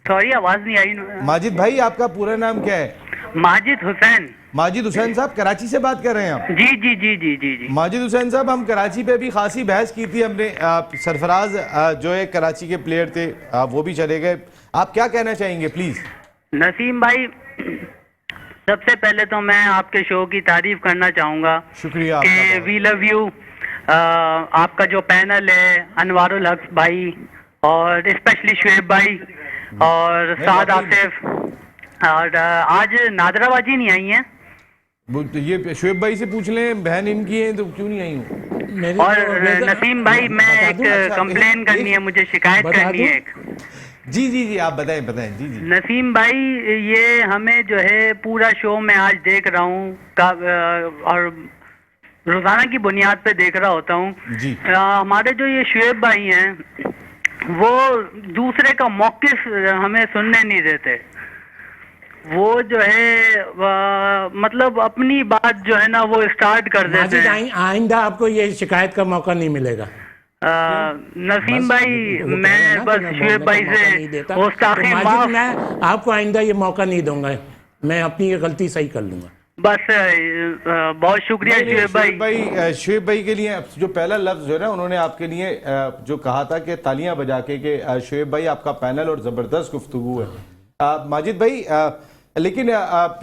सॉरी आवाज नहीं आई। माजिद भाई आपका पूरा नाम क्या है? माजिद हुसैन। माजिद हुसैन साहब कराची से बात कर रहे हैं आप? जी जी जी जी जी जी। माजिद हुसैन साहब, हम कराची पे भी खासी बहस की थी हमने। सरफराज जो है कराची के प्लेयर थे वो भी चले गए। आप क्या कहना चाहेंगे प्लीज? नसीम भाई सबसे पहले तो मैं आपके शो की तारीफ करना चाहूंगा। शुक्रिया कि आपका। We love you. आपका जो पैनल है अनवारुल हक भाई और स्पेशली शुएब भाई और साद आसिफ और आज नादराबाजी नहीं आई हैं। तो ये शुएब भाई से पूछ लें, बहन इनकी है तो क्यों नहीं आई हूँ। और नसीम भाई मैं एक कंप्लेन करनी है, मुझे शिकायत करनी है एक। जी जी जी आप बताएं जी जी। नसीम भाई ये हमें जो है पूरा शो में आज देख रहा हूँ और रोजाना की बुनियाद पे देख रहा होता हूँ जी। हमारे जो ये शुएब भाई हैं वो दूसरे का मौकिफ हमें सुनने नहीं देते। वो जो है मतलब अपनी बात जो है ना वो स्टार्ट कर देते हैं। आइंदा आपको ये शिकायत का मौका नहीं मिलेगा। नसीम भाई मैं बस शुएब भाई से गुस्ताखी माफ। मैं आपको आइंदा ये मौका नहीं दूंगा, मैं अपनी ये गलती सही कर लूंगा। बस बहुत शुक्रिया शुएब भाई। शुएब भाई के लिए जो पहला लफ्ज जो है ना उन्होंने आपके लिए जो कहा था कि तालियां बजा के शुएब भाई आपका पैनल और जबरदस्त गुफ्तगू है। माजिद भाई लेकिन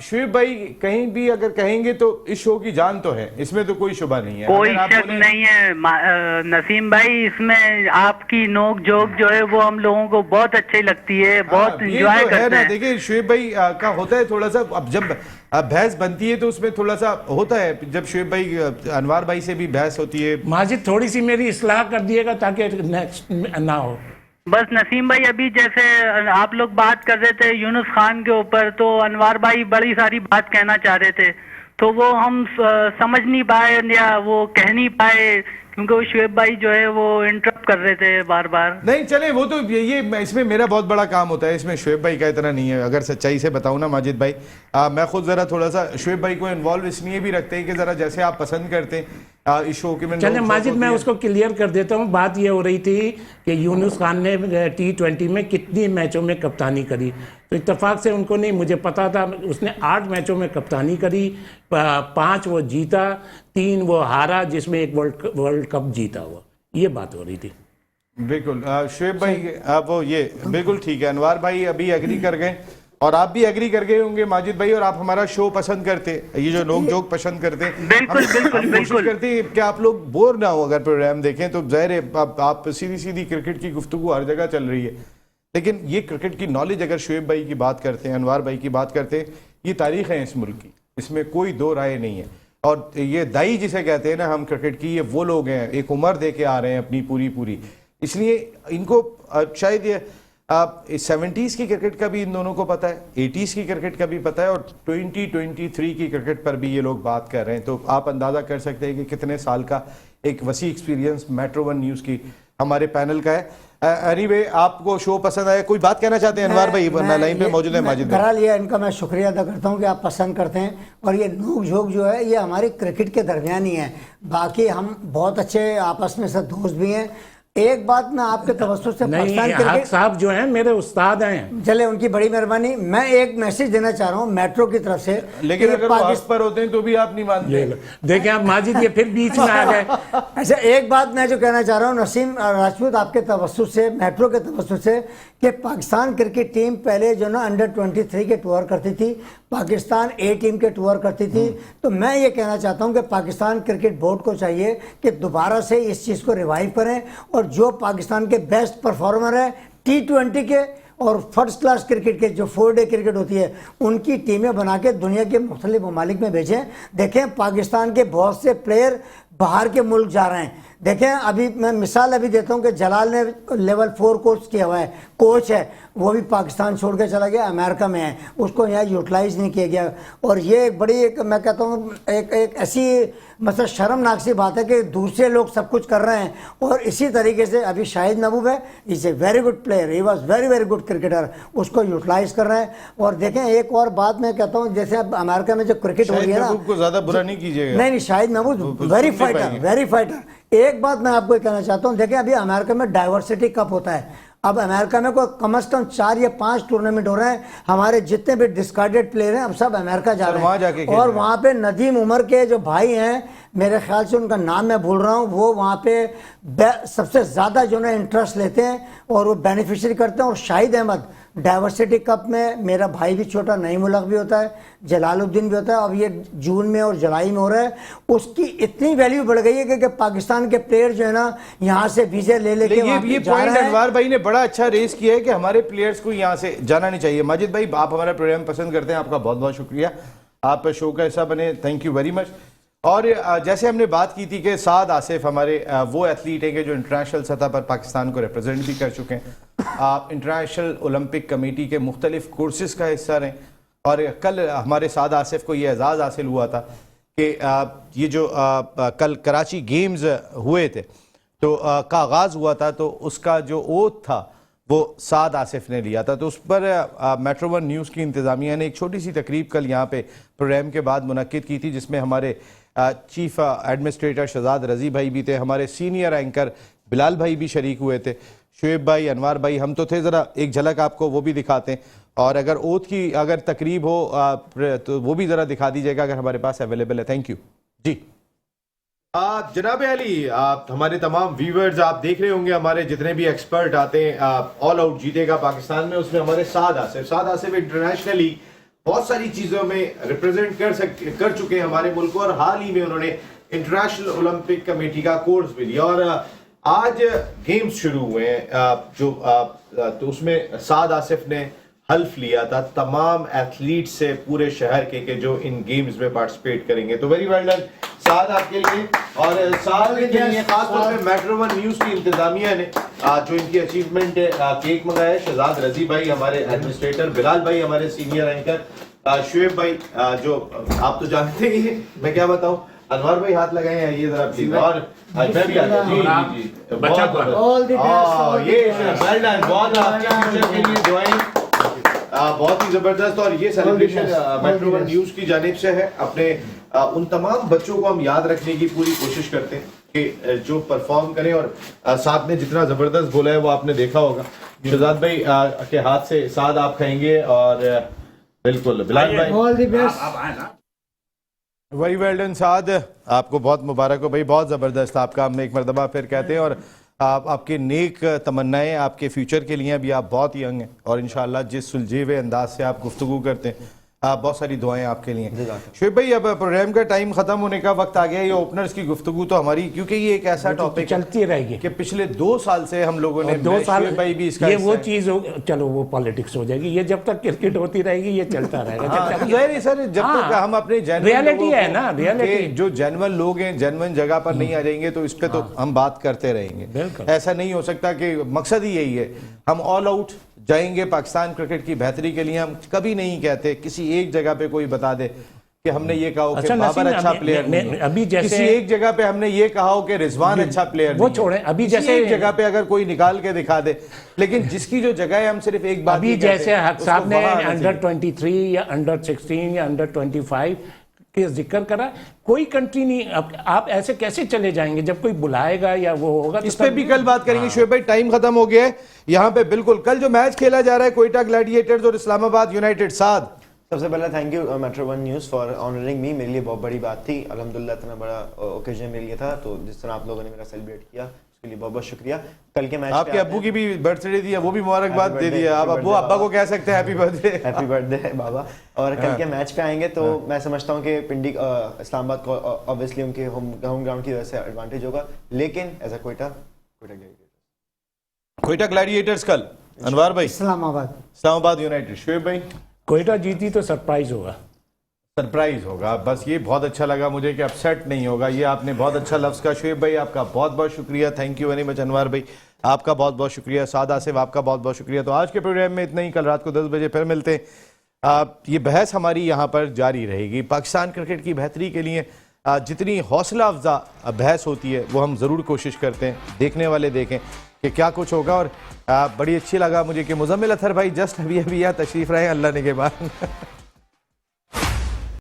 शुएब भाई कहीं भी अगर कहेंगे तो इस शो की जान तो है, इसमें तो कोई शुबा नहीं है। कोई शक नहीं है नसीम भाई, इसमें आपकी नोक जोक जो है वो हम लोगों को बहुत अच्छी लगती है, बहुत एंजॉय करते हैं। देखिए शुएब भाई का होता है थोड़ा सा, अब जब बहस बनती है तो उसमें थोड़ा सा होता है, जब शोएब भाई अनवार भाई से भी बहस होती है। माजिद थोड़ी सी मेरी इस्लाह कर दिएगा ताकि नेक्स्ट ना हो। बस नसीम भाई, अभी जैसे आप लोग बात कर रहे थे यूनुस खान के ऊपर, तो अनवार भाई बड़ी सारी बात कहना चाह रहे थे, तो वो हम समझ नहीं पाए या वो कह नहीं पाए, क्योंकि वो शोएब भाई जो है वो इंटरप्ट कर रहे थे बार बार। नहीं चले, वो तो ये इसमें मेरा बहुत बड़ा काम होता है, इसमें शोएब भाई का इतना नहीं है। अगर सच्चाई से बताऊं ना माजिद भाई, मैं खुद जरा थोड़ा सा शोएब भाई को इन्वॉल्व इसलिए भी रखते हैं कि जरा जैसे आप पसंद करते हैं इस शो के में। चले माजिद, मैं उसको क्लियर कर देता हूँ। बात ये हो रही थी कि यूनुस खान ने T20 में कितनी मैचों में कप्तानी करी, तो इत्तेफाक से उनको नहीं, मुझे पता था उसने 8 मैचों में कप्तानी करी, 5 वो जीता, 3 वो हारा, जिसमें एक वर्ल्ड कप जीता हुआ, ये बात हो रही थी। बिल्कुल शोएब भाई वो ये बिल्कुल ठीक है। अनवार भाई अभी एग्री कर गए और आप भी एग्री कर गए होंगे माजिद भाई, और आप हमारा शो पसंद करते, ये जो लोग जोक पसंद करते हैं, बिल्कुल बिल्कुल कोशिश करते हैं कि आप लोग बोर ना हो। अगर प्रोग्राम देखें तो जाहिर है आप सीधी सीधी क्रिकेट की गुफ्तगू हर जगह चल रही है, लेकिन ये क्रिकेट की नॉलेज अगर शोएब भाई की बात करते हैं, अनवार भाई की बात करते हैं, ये तारीख है इस मुल्क की, इसमें कोई दो राय नहीं है। और ये दाई जिसे कहते हैं ना हम क्रिकेट की, ये वो लोग हैं एक उम्र दे के आ रहे हैं अपनी पूरी, इसलिए इनको शायद ये 70s की क्रिकेट का भी इन दोनों को पता है, 80s की क्रिकेट का भी पता है, और 2023 की क्रिकेट पर भी ये लोग बात कर रहे हैं। तो आप अंदाज़ा कर सकते हैं कि कितने साल का एक वसी एक्सपीरियंस मेट्रो 1 न्यूज़ की हमारे पैनल का है। एनीवे, आपको शो पसंद आया, कोई बात कहना चाहते हैं अनवार भाई? लाइन पे मौजूद है माजिद भाई। बहरहाल ये इनका मैं शुक्रिया अदा करता हूँ कि आप पसंद करते हैं, और ये नोक झोंक जो है ये हमारी क्रिकेट के दरमियान ही है, बाकी हम बहुत अच्छे आपस में सब दोस्त भी हैं। एक बात मैं आपके तवज्जो से पाकिस्तान हक साहब जो हैं मेरे उस्ताद हैं, चले उनकी बड़ी मेहरबानी। मैं एक मैसेज देना चाह रहा हूँ मेट्रो की तरफ से, लेकिन अगर वो हक पर होते हैं तो भी आप नहीं मानते। देखें आप माजिद ये फिर बीच में आ गए। अच्छा, एक बात मैं जो कहना चाह रहा हूँ नसीम राजपूत, आपके तवज्जो से, मेट्रो के तवज्जो से, कि पाकिस्तान क्रिकेट टीम पहले जो ना अंडर 23 के टूर करती थी, पाकिस्तान A टीम के टूर करती थी, तो मैं ये कहना चाहता हूँ कि पाकिस्तान क्रिकेट बोर्ड को चाहिए कि दोबारा से इस चीज़ को रिवाइव करें, और जो पाकिस्तान के बेस्ट परफॉर्मर है T20 के और फर्स्ट क्लास क्रिकेट के, जो 4 डे क्रिकेट होती है, उनकी टीमें बना के दुनिया के मुख्तलिफ ममालिक में भेजें। देखें पाकिस्तान के बहुत से प्लेयर बाहर के मुल्क जा रहे हैं। देखें अभी मैं मिसाल अभी देता हूं कि जलाल ने लेवल 4 कोर्स किया हुआ है, कोच है, वो भी पाकिस्तान छोड़ के चला गया, अमेरिका में है, उसको यहाँ यूटिलाइज नहीं किया गया। और ये एक बड़ी मैं कहता हूँ एक ऐसी मतलब शर्मनाक सी बात है कि दूसरे लोग सब कुछ कर रहे हैं। और इसी तरीके से अभी शाहिद महबूब है, is a very good player, he was very good cricketer, उसको यूटिलाइज कर रहे हैं। और देखें एक और बात मैं कहता हूँ, जैसे अब अमेरिका में जो क्रिकेट हो रही है ना, को ज्यादा बुरा नहीं कीजिएगा। नहीं, शाहिद महबूब वेरी फाइटर। एक बात मैं आपको कहना चाहता हूँ, देखें अभी अमेरिका में डाइवर्सिटी कप होता है, अब अमेरिका में कोई कम से कम 4 या 5 टूर्नामेंट हो रहे हैं, हमारे जितने भी डिस्कार्डेड प्लेयर हैं अब सब अमेरिका जा रहे हैं। और वहाँ पे नदीम उमर के जो भाई हैं, मेरे ख्याल से उनका नाम मैं भूल रहा हूँ, वो वहाँ पे सबसे ज़्यादा जो है इंटरेस्ट लेते हैं और वो बेनिफिशियरी करते हैं। और शाहिद अहमद डाइवर्सिटी कप में मेरा भाई भी छोटा नई मुल्क भी होता है, जलालुद्दीन भी होता है, अब ये जून में और जुलाई में हो रहा है, उसकी इतनी वैल्यू बढ़ गई है कि पाकिस्तान के प्लेयर जो है ना यहाँ से वीजे ले लेके ये पॉइंट अनवार भाई ने बड़ा अच्छा रेस किया है कि हमारे प्लेयर्स को यहाँ से जाना नहीं चाहिए। माजिद भाई, आप हमारा प्रोग्राम पसंद करते हैं, आपका बहुत बहुत शुक्रिया, आप शो का हिस्सा बने, थैंक यू वेरी मच। और जैसे हमने बात की थी कि साद आसिफ हमारे वो एथलीट हैं कि जो इंटरनेशनल सतह पर पाकिस्तान को रिप्रेजेंट भी कर चुके हैं, इंटरनेशनल ओलंपिक कमेटी के मुख्तलिफ कोर्सेज का हिस्सा रहे। और कल हमारे साद आसिफ को ये एजाज़ हासिल हुआ था कि ये जो कल कराची गेम्स हुए थे तो का आगाज़ हुआ था, तो उसका जो ओथ था वो साद आसिफ ने लिया था। तो उस पर मेट्रो 1 न्यूज़ की इंतज़ामिया ने एक छोटी सी तकरीब कल यहाँ पे प्रोग्राम के बाद मुनक्किद की थी, जिसमें हमारे चीफ एडमिनिस्ट्रेटर शहजाद रजी भाई भी थे, हमारे सीनियर एंकर बिलाल भाई भी शरीक हुए थे, शुएब भाई, अनवार भाई, हम तो थे। ज़रा एक झलक आपको वो भी दिखाते हैं, और अगर ओथ की अगर तकरीब हो तो वो भी ज़रा दिखा दीजिएगा अगर हमारे पास अवेलेबल है। थैंक यू जी। जनाब अली, आप हमारे तमाम व्यूवर्स आप देख रहे होंगे, हमारे जितने भी एक्सपर्ट आते हैं ऑल आउट जीतेगा पाकिस्तान में, उसमें हमारे साद आसिफ इंटरनेशनली बहुत सारी चीज़ों में रिप्रेजेंट कर चुके हैं हमारे मुल्क को, और हाल ही में उन्होंने इंटरनेशनल ओलंपिक कमेटी का कोर्स भी लिया। और आज गेम्स शुरू हुए हैं तो उसमें साद आसिफ ने हल्फ लिया था तमाम एथलीट से पूरे शहर के जो इन गेम्स में पार्टिसिपेट करेंगे। तो वेरी वेल डन साद आपके लिए। और साद के लिए खासतौर पे मेट्रो वन न्यूज़ की इंतजामिया ने जो इनकी अचीवमेंट है, केक मंगाया है। शहजाद रजी भाई हमारे एडमिनिस्ट्रेटर, बिलाल भाई हमारे सीनियर एंकर, शुएब भाई जो आप तो जानते ही हैं, मैं क्या बताऊं, अनवर भाई हाथ लगाए हैं ये जरा प्लीज। और मैं भी आता जी जी जी बच्चा ऑल द बेस्ट। ये वेल डन, बहुत आपके फ्यूचर के लिए दुआएं, बहुत ही जबरदस्त। और ये सेलिब्रेशन मेट्रो वन न्यूज़ की जानिब से है। अपने उन तमाम बच्चों को हम याद रखने की पूरी कोशिश करते हैं कि जो परफॉर्म करें, और साथ में जितना जबरदस्त बोला है वो आपने देखा होगा। शहजाद भाई के हाथ से साद आप खाएंगे, और बिल्कुल बिलाल भाई all the best. Very well done Saad, आपको बहुत मुबारक हो भाई, बहुत ज़बरदस्त आपका, हम एक मरतबा फिर कहते हैं। और आपके नेक तमन्नाएं आपके फ्यूचर के लिए, अभी आप बहुत यंग हैं और इंशाल्लाह जिस सुलझे हुए अंदाज से आप गुफ्तगू करते हैं, बहुत सारी दुआएं आपके लिए। शुएब भाई अब प्रोग्राम का टाइम खत्म होने का वक्त आ गया। ये ओपनर्स की गुफ्तगू तो हमारी, क्योंकि ये एक ऐसा टॉपिक चलती रहेगी कि पिछले 2 साल से हम लोगों ने, 2 साल भाई भी इसका ये वो चीज चलो वो पॉलिटिक्स हो जाएगी, ये जब तक क्रिकेट होती रहेगी ये चलता रहेगा। सर जब तक हम अपने रियलिटी है ना, रियलिटी जो जेन्युइन लोग हैं जेन्युइन जगह पर नहीं आ जाएंगे तो इस पे तो हम बात करते रहेंगे। ऐसा नहीं हो सकता कि मकसद ही यही है हम ऑल आउट जाएंगे पाकिस्तान क्रिकेट की बेहतरी के लिए। हम कभी नहीं कहते किसी एक जगह पे कोई बता दे कि हमने ये कहा हो कि बाबर अच्छा प्लेयर नहीं है, अभी जैसे किसी एक जगह पे हमने ये कहा हो कि रिजवान अच्छा प्लेयर वो नहीं छोड़ें, है। अभी किसी जैसे एक जगह पे अगर कोई निकाल के दिखा दे, लेकिन जिसकी जो जगह है हम सिर्फ एक बात अभी जैसे हक साहब ने अंडर 23 या अंडर 16 या अंडर 25 के जिक्र करा, कोई कंट्री नहीं, आप ऐसे कैसे चले जाएंगे जब कोई बुलाएगा या वो होगा तो इस पे भी कल बात करेंगे। शुएब भाई टाइम खत्म हो गया है यहाँ पे, बिल्कुल कल जो मैच खेला जा रहा है कोयटा ग्लैडिएटर्स और इस्लामाबाद यूनाइटेड, साद सबसे पहले thank you metro one news for honouring me. मेरे लिए बहुत बड़ी बात थी, अल्हम्दुलिल्लाह इतना बड़ा ओकेजन मेरे लिए था, तो जिस तरह आप लोगों ने मेरा सेलिब्रेट किया उसके लिए बहुत बहुत शुक्रिया। कल के मैच आपके अब्बू की भी बर्थडे दी है, वो भी मुबारकबाद दे दी है, आप अब्बू अब्बा को कह सकते हैं हैप्पी बर्थडे। हैप्पी बर्थडे बाबा। और कल के मैच पे आएंगे तो मैं समझता हूँ कि पिंडी इस्लामाबाद को ऑब्वियसली उनके होम ग्राउंड की वजह से एडवांटेज होगा, लेकिन एज अ कोयटा ग्लैडिएटर्स कल अनवार भाई इस्लामाबाद यूनाइटेड। शुएब भाई कोयटा जीती तो सरप्राइज होगा, सरप्राइज होगा, बस ये बहुत अच्छा लगा मुझे कि अपसेट नहीं होगा। ये आपने बहुत अच्छा लफ्ज़ का। शुएब भाई आपका बहुत बहुत शुक्रिया, थैंक यू वेरी मच। अनवार भाई आपका बहुत बहुत शुक्रिया, साद आसिफ आपका बहुत बहुत शुक्रिया। तो आज के प्रोग्राम में इतना ही, कल रात को 10 बजे फिर मिलते हैं। ये बहस हमारी यहाँ पर जारी रहेगी पाकिस्तान क्रिकेट की बेहतरी के लिए। जितनी हौसला अफजा बहस होती है वो हम ज़रूर कोशिश करते हैं, देखने वाले देखें कि क्या कुछ होगा। और बड़ी अच्छी लगा मुझे कि मुजम्मिल अतहर भाई जस्ट अभी यहाँ तशरीफ़ रहे अल्लाह ने के बाद